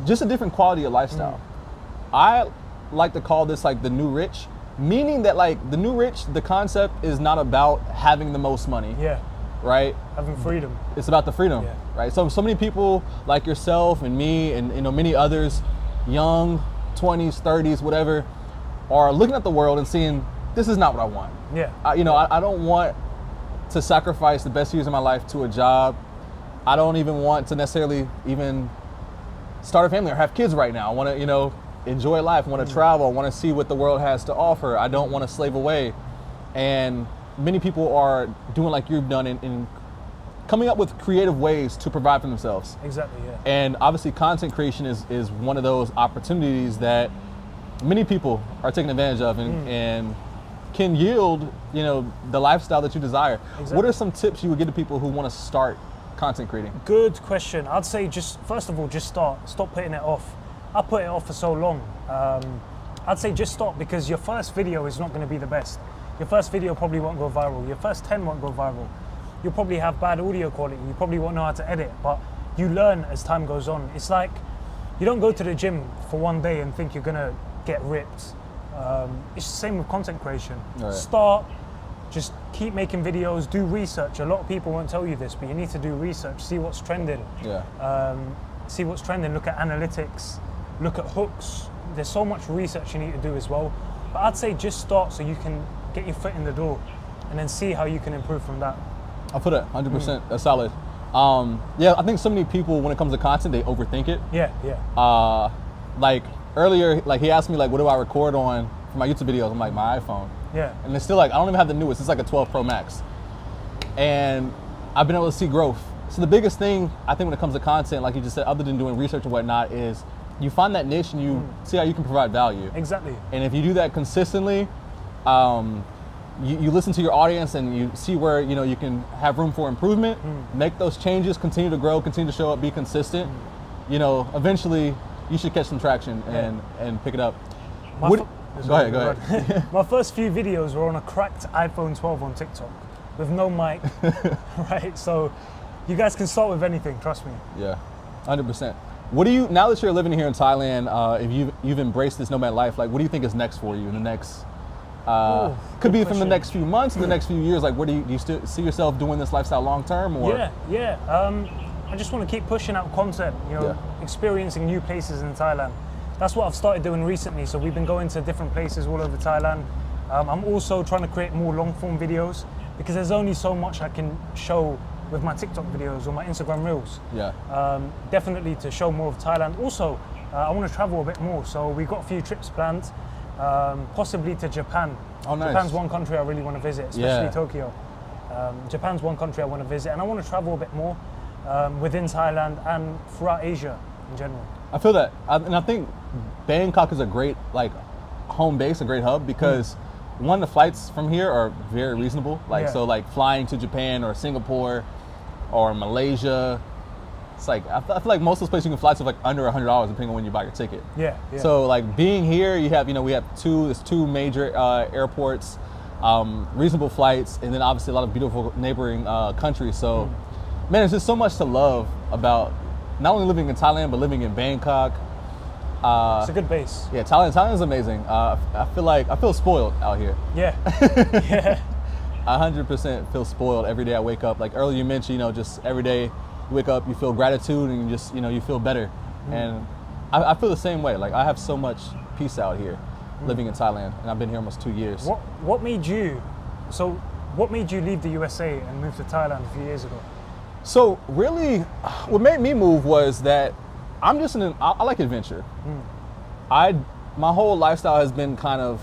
just a different quality of lifestyle. I like to call this the new rich, meaning that the new rich, the concept is not about having the most money. Right? Having freedom. It's about the freedom, right? So many people like yourself and me and many others, young, 20s, 30s, whatever, are looking at the world and seeing, this is not what I want. I don't want to sacrifice the best years of my life to a job. I don't even want to necessarily even start a family or have kids right now. I want to, enjoy life. I want to travel. I want to see what the world has to offer. I don't want to slave away. And many people are doing like you've done in coming up with creative ways to provide for themselves. Exactly, yeah. And obviously content creation is one of those opportunities that many people are taking advantage of and can yield, the lifestyle that you desire. Exactly. What are some tips you would give to people who want to start content creating? Good question. I'd say first of all, start. Stop putting it off. I put it off for so long. I'd say just stop, because your first video is not going to be the best. Your first video probably won't go viral. Your first 10 won't go viral. You'll probably have bad audio quality. You probably won't know how to edit, but you learn as time goes on. It's like you don't go to the gym for one day and think you're going to get ripped. It's the same with content creation. Right. Start, just keep making videos, do research. A lot of people won't tell you this, but you need to do research, see what's trending. See what's trending, look at analytics, look at hooks. There's so much research you need to do as well. But I'd say just start so you can get your foot in the door and then see how you can improve from that. I'll put it 100%. That's solid. I think so many people, when it comes to content, they overthink it. Like earlier, like he asked me, like, what do I record on for my YouTube videos? I'm like, my iPhone. And it's still like, I don't even have the newest. It's like a 12 Pro Max. And I've been able to see growth. So the biggest thing, I think, when it comes to content, like you just said, other than doing research and whatnot, is you find that niche and you see how you can provide value. Exactly. And if you do that consistently, you listen to your audience and you see where you can have room for improvement, make those changes, continue to grow, continue to show up, be consistent. Eventually you should catch some traction and pick it up. Go ahead. My first few videos were on a cracked iPhone 12 on TikTok with no mic, right? So you guys can start with anything, trust me. Yeah, 100%. What do you, now that you're living here in Thailand, if you've embraced this nomad life, like what do you think is next for you in the next, could be from the next few months, the next few years, like what do you still see yourself doing this lifestyle long term, or? I just want to keep pushing out content, experiencing new places in Thailand. That's what I've started doing recently. So we've been going to different places all over Thailand. I'm also trying to create more long form videos because there's only so much I can show with my TikTok videos or my Instagram reels. Definitely to show more of Thailand. Also, I want to travel a bit more. So we've got a few trips planned, possibly to Japan. Oh, nice. Japan's one country I really want to visit, especially Tokyo. Japan's one country I want to visit, and I want to travel a bit more within Thailand and throughout Asia in general. I feel that, and I think Bangkok is a great home base, a great hub, because one, the flights from here are very reasonable. So like flying to Japan or Singapore or Malaysia, it's like I feel like most of those places you can fly to like under $100 depending on when you buy your ticket. Yeah, yeah. So like being here, you have we have two major airports, reasonable flights, and then obviously a lot of beautiful neighboring countries. So man, there's just so much to love about not only living in Thailand but living in Bangkok. It's a good base. Yeah, Thailand is amazing. I feel spoiled out here. Yeah, yeah. 100% feel spoiled every day I wake up. Like earlier you mentioned, just every day you wake up, you feel gratitude and you just, you feel better. And I feel the same way. Like I have so much peace out here living in Thailand, and I've been here almost 2 years. What made you leave the USA and move to Thailand a few years ago? So really, what made me move was that I'm just I like adventure. My whole lifestyle has been kind of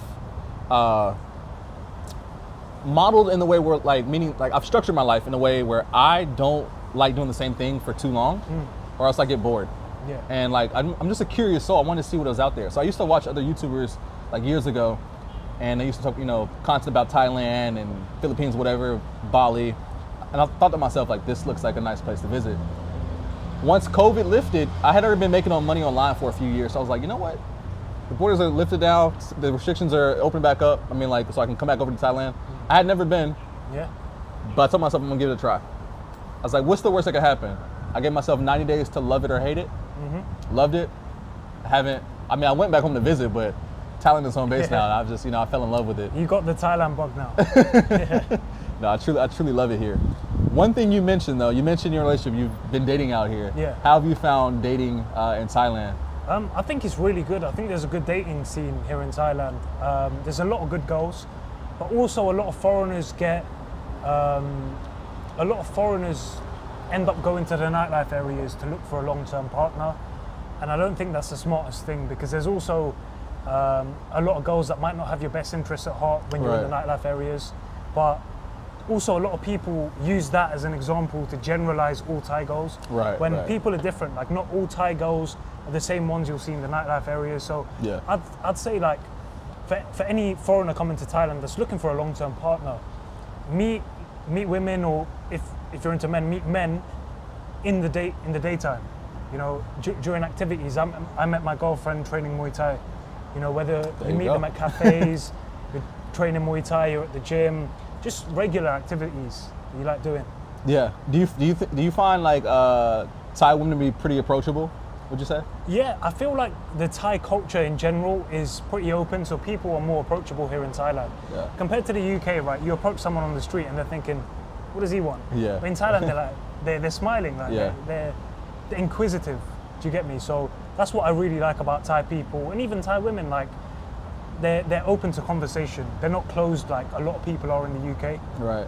modeled in the way where meaning I've structured my life in a way where I don't like doing the same thing for too long, or else I get bored. Yeah. And I'm just a curious soul. I wanted to see what was out there. So I used to watch other YouTubers years ago, and they used to talk content about Thailand and Philippines, whatever, Bali, and I thought to myself this looks like a nice place to visit. Once COVID lifted, I had already been making money online for a few years, so I was like, you know what? The borders are lifted down, the restrictions are opening back up. I mean, so I can come back over to Thailand. I had never been, but I told myself I'm gonna give it a try. I was like, what's the worst that could happen? I gave myself 90 days to love it or hate it. Loved it. I went back home to visit, but Thailand is home base now, and I've just, I fell in love with it. You got the Thailand bug now. No, I truly love it here. One thing you mentioned though, your relationship, you've been dating out here. Yeah. How have you found dating in Thailand? I think it's really good. I think there's a good dating scene here in Thailand. There's a lot of good girls, but also a lot of foreigners end up going to the nightlife areas to look for a long-term partner. And I don't think that's the smartest thing, because there's also a lot of girls that might not have your best interests at heart when you're in the nightlife areas. But also a lot of people use that as an example to generalize all Thai girls. When people are different, not all Thai girls are the same ones you'll see in the nightlife areas. So I'd say for any foreigner coming to Thailand that's looking for a long-term partner, meet women, or if you're into men, meet men in the daytime. During activities. I met my girlfriend training Muay Thai. Whether you meet them at cafes, you're training Muay Thai, you're at the gym, just regular activities you like doing. Yeah. Do you find Thai women to be pretty approachable? Would you say? Yeah, I feel like the Thai culture in general is pretty open, so people are more approachable here in Thailand. Yeah. Compared to the UK, right? You approach someone on the street and they're thinking, what does he want? Yeah. But in Thailand, they're smiling, they're inquisitive. Do you get me? So that's what I really like about Thai people, and even Thai women. They're open to conversation. They're not closed like a lot of people are in the UK. Right.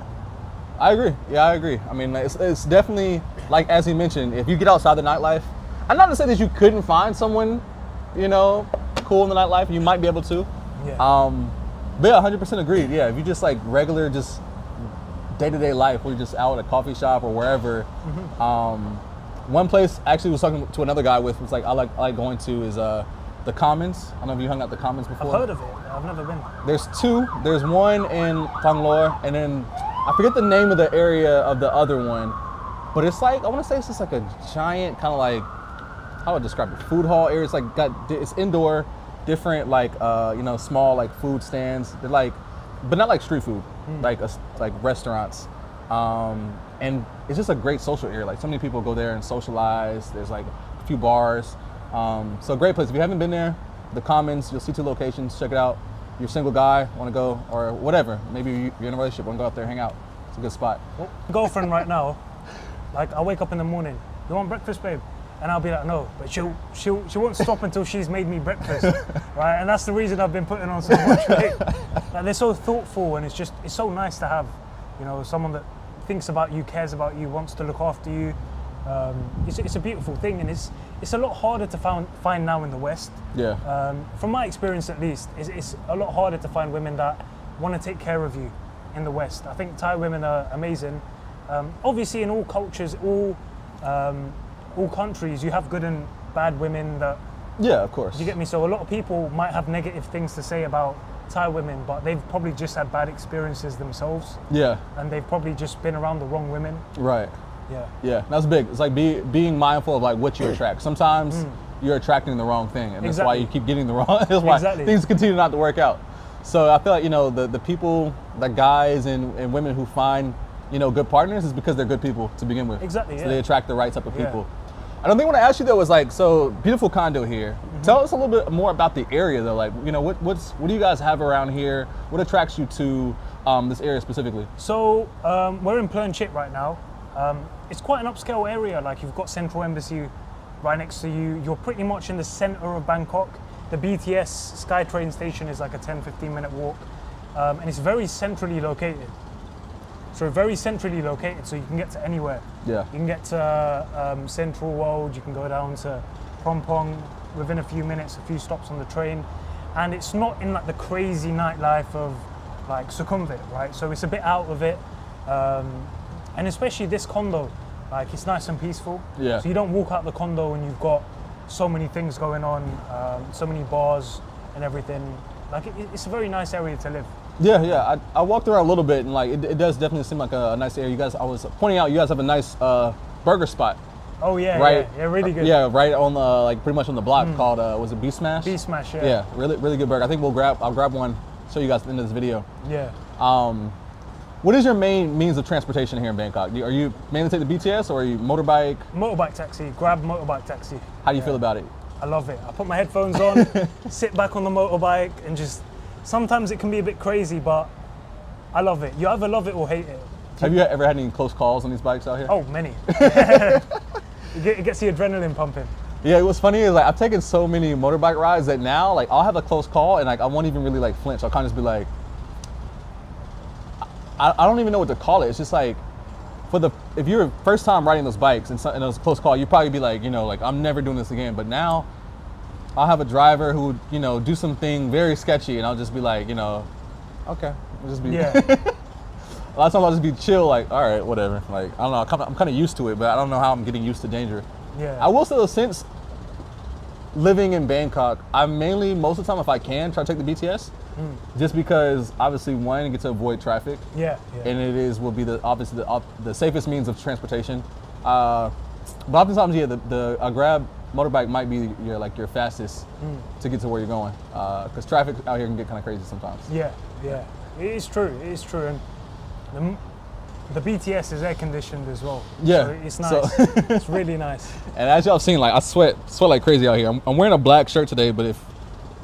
I agree. Yeah, I agree. I mean, it's definitely as he mentioned, if you get outside the nightlife, I'm not to say that you couldn't find someone, cool in the nightlife. You might be able to. Yeah. But yeah, 100% agreed. Yeah, if you just regular, just day-to-day life, where you're just out at a coffee shop or wherever. One place actually was talking to another guy with, was I like going to is the Commons. I don't know if you hung out the Commons before. I've heard of it. I've never been. There's two. There's one in Bangalore, and then I forget the name of the area of the other one, but it's I want to say it's just a giant kind of how would I describe it? Food hall area. It's it's indoor, different small food stands. They're but not street food, restaurants. And it's just a great social area. So many people go there and socialize. There's a few bars. So great place. If you haven't been there, the Commons, you'll see 2 locations. Check it out. You're a single guy, want to go, or whatever. Maybe you're in a relationship, want to go out there, hang out. It's a good spot. Girlfriend right now, I wake up in the morning, you want breakfast, babe? And I'll be like, no, but she won't stop until she's made me breakfast, right? And that's the reason I've been putting on so much weight. They're so thoughtful, and it's so nice to have, someone that thinks about you, cares about you, wants to look after you. It's a beautiful thing, and it's a lot harder to find now in the West. Yeah. From my experience, at least, it's a lot harder to find women that want to take care of you in the West. I think Thai women are amazing. Obviously, in all cultures, all countries, you have good and bad women that. Yeah, of course. You get me? So a lot of people might have negative things to say about Thai women, but they've probably just had bad experiences themselves. Yeah. And they've probably just been around the wrong women. Right. Yeah. Yeah, that's big. It's like being mindful of like what you attract. Sometimes you're attracting the wrong thing, and that's why you keep getting the wrong. That's why things continue not to work out. So I feel like, you know, the people, the guys and women who find, you know, good partners is because they're good people to begin with. Exactly. So they attract the right type of people. I don't think I want to ask you though is like, so beautiful condo here. Tell us a little bit more about the area though. Like, you know, what do you guys have around here? What attracts you to this area specifically? So we're in Plern Chit right now. It's quite an upscale area. Like, you've got Central Embassy right next to you. You're pretty much in the center of Bangkok. The BTS SkyTrain station is like a 10-15 minute walk, and it's very centrally located. So very centrally located, so you can get to anywhere. Yeah. You can get to Central World, you can go down to Prompong within a few minutes, a few stops on the train. And it's not in like the crazy nightlife of like Sukhumvit, right? So it's a bit out of it. And especially this condo, like, it's nice and peaceful. Yeah. So you don't walk out the condo and you've got so many things going on, so many bars and everything. Like, it's a very nice area to live. Yeah. I walked around a little bit, and like it does definitely seem like a nice area. You guys, I was pointing out, you guys have a nice burger spot. Oh yeah, right? Yeah, really good. Yeah, right on the, like, pretty much on the block, called was it Beef Smash? Beef Smash, yeah. Yeah, really good burger. I think I'll grab one, show you guys at the end of this video. Yeah. What is your main means of transportation here in Bangkok? Are you mainly take the BTS, or are you motorbike? Motorbike taxi, grab motorbike taxi. How do you feel about it? I love it. I put my headphones on, sit back on the motorbike, and just, sometimes it can be a bit crazy, but I love it. You either love it or hate it. Have you ever had any close calls on these bikes out here? Oh, many. It gets the adrenaline pumping. Yeah, what's funny is, like, I've taken so many motorbike rides that now, like, I'll have a close call and like I won't even really like flinch. I'll kind of just be like, I don't even know what to call it. It's just like, if you're first time riding those bikes and it was a close call, you'd probably be like, you know, like, I'm never doing this again. But now I'll have a driver who would, you know, do something very sketchy, and I'll just be like, you know, okay, we'll just be. Yeah. A lot of times I'll just be chill, like, all right, whatever. Like, I don't know, I'm kind of used to it, but I don't know how I'm getting used to danger. Yeah. I will say though, since living in Bangkok, I mainly, most of the time, if I can, try to take the BTS, just because obviously, one, you get to avoid traffic. Yeah. And will be obviously the safest means of transportation. But oftentimes, yeah, a Grab motorbike might be your fastest to get to where you're going, because traffic out here can get kind of crazy sometimes. Yeah. It is true. And the BTS is air conditioned as well. Yeah, so it's nice. It's really nice. And as y'all seen, like, I sweat like crazy out here. I'm wearing a black shirt today, but if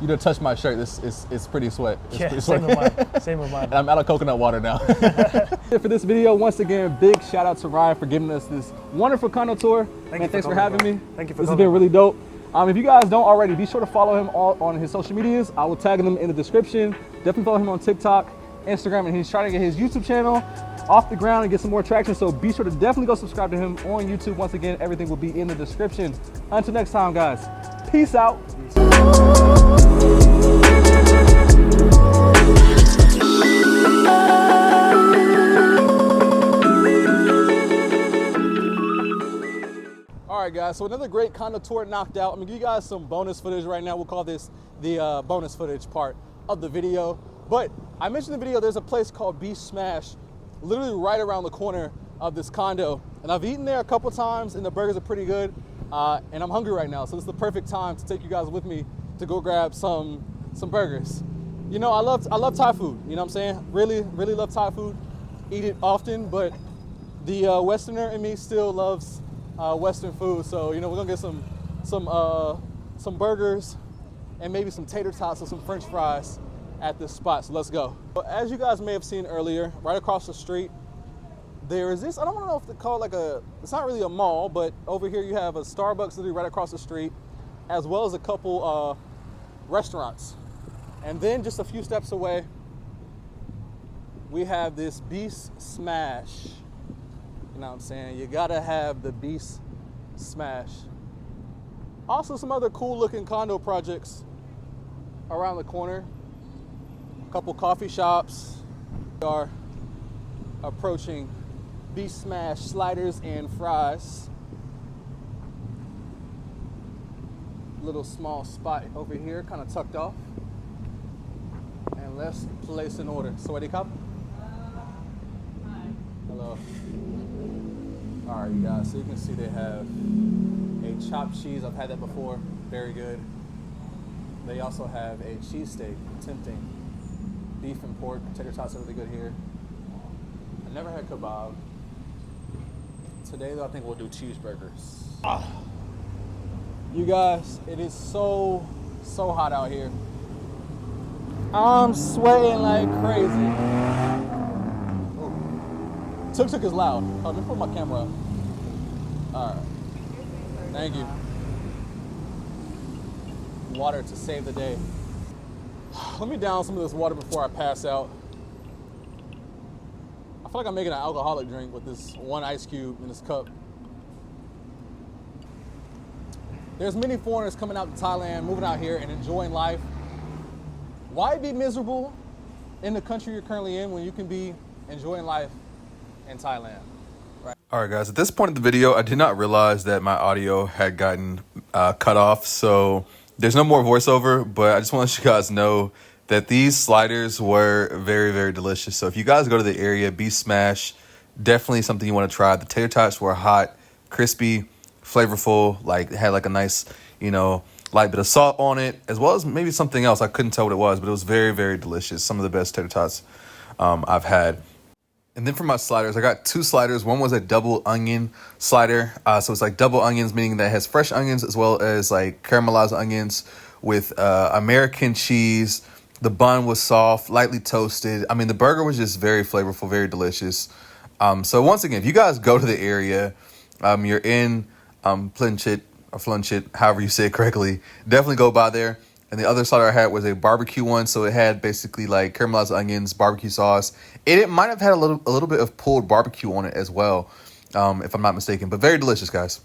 you don't touch my shirt, it's pretty sweat. Same with mine. And I'm out of coconut water now. For this video, once again, big shout out to Ryan for giving us this wonderful condo tour. Thanks for having me. Thank you for This coming. has been really dope. If you guys don't already, be sure to follow him on his social medias. I will tag them in the description. Definitely follow him on TikTok, Instagram, and he's trying to get his YouTube channel off the ground and get some more traction. So be sure to definitely go subscribe to him on YouTube. Once again, everything will be in the description. Until next time, guys, peace out. All right, guys, so another great condo tour knocked out. I'm gonna give you guys some bonus footage right now. We'll call this the bonus footage part of the video. But I mentioned in the video, there's a place called Beef Smash, literally right around the corner of this condo. And I've eaten there a couple times, and the burgers are pretty good. And I'm hungry right now, so this is the perfect time to take you guys with me to go grab some burgers. You know, I love Thai food. You know what I'm saying? Really love Thai food. Eat it often, but the Westerner in me still loves Western food. So, you know, we're gonna get some burgers and maybe some tater tots or some French fries at this spot. So let's go. As you guys may have seen earlier, right across the street, there is this, I don't know if they call it it's not really a mall, but over here you have a Starbucks literally right across the street, as well as a couple restaurants. And then just a few steps away, we have this Beef Smash. You know what I'm saying? You gotta have the Beef Smash. Also some other cool looking condo projects around the corner. A couple coffee shops. We are approaching Beef Smash sliders and fries. Little small spot over here, kind of tucked off. And let's place an order. Sawadee Cup. Hello. All right, you guys, so you can see they have a chopped cheese. I've had that before, very good. They also have a cheesesteak, tempting. Beef and pork, tater tots are really good here. I never had kebab. Today though, I think we'll do cheeseburgers. You guys, it is so hot out here. I'm sweating like crazy. Tuk-tuk is loud. Oh, let me put my camera up. All right. Thank you. Water to save the day. Let me down some of this water before I pass out. I feel like I'm making an alcoholic drink with this one ice cube in this cup. There's many foreigners coming out to Thailand, moving out here and enjoying life. Why be miserable in the country you're currently in when you can be enjoying life in Thailand? Right. All right, guys, at this point in the video, I did not realize that my audio had gotten cut off. So there's no more voiceover, but I just want to let you guys know that these sliders were very, very delicious. So if you guys go to the area, Beef Smash, definitely something you want to try. The tater tots were hot, crispy, flavorful, like had like a nice, you know, light bit of salt on it, as well as maybe something else. I couldn't tell what it was, but it was very, very delicious. Some of the best tater tots I've had. And then for my sliders, I got two sliders. One was a double onion slider. So it's like double onions, meaning that it has fresh onions as well as like caramelized onions with American cheese. The bun was soft, lightly toasted. I mean, the burger was just very flavorful, very delicious. So once again, if you guys go to the area, you're in Plinchit or Flunchit, however you say it correctly, definitely go by there. And the other slider I had was a barbecue one. So it had basically like caramelized onions, barbecue sauce. It might have had a little bit of pulled barbecue on it as well, if I'm not mistaken. But very delicious, guys.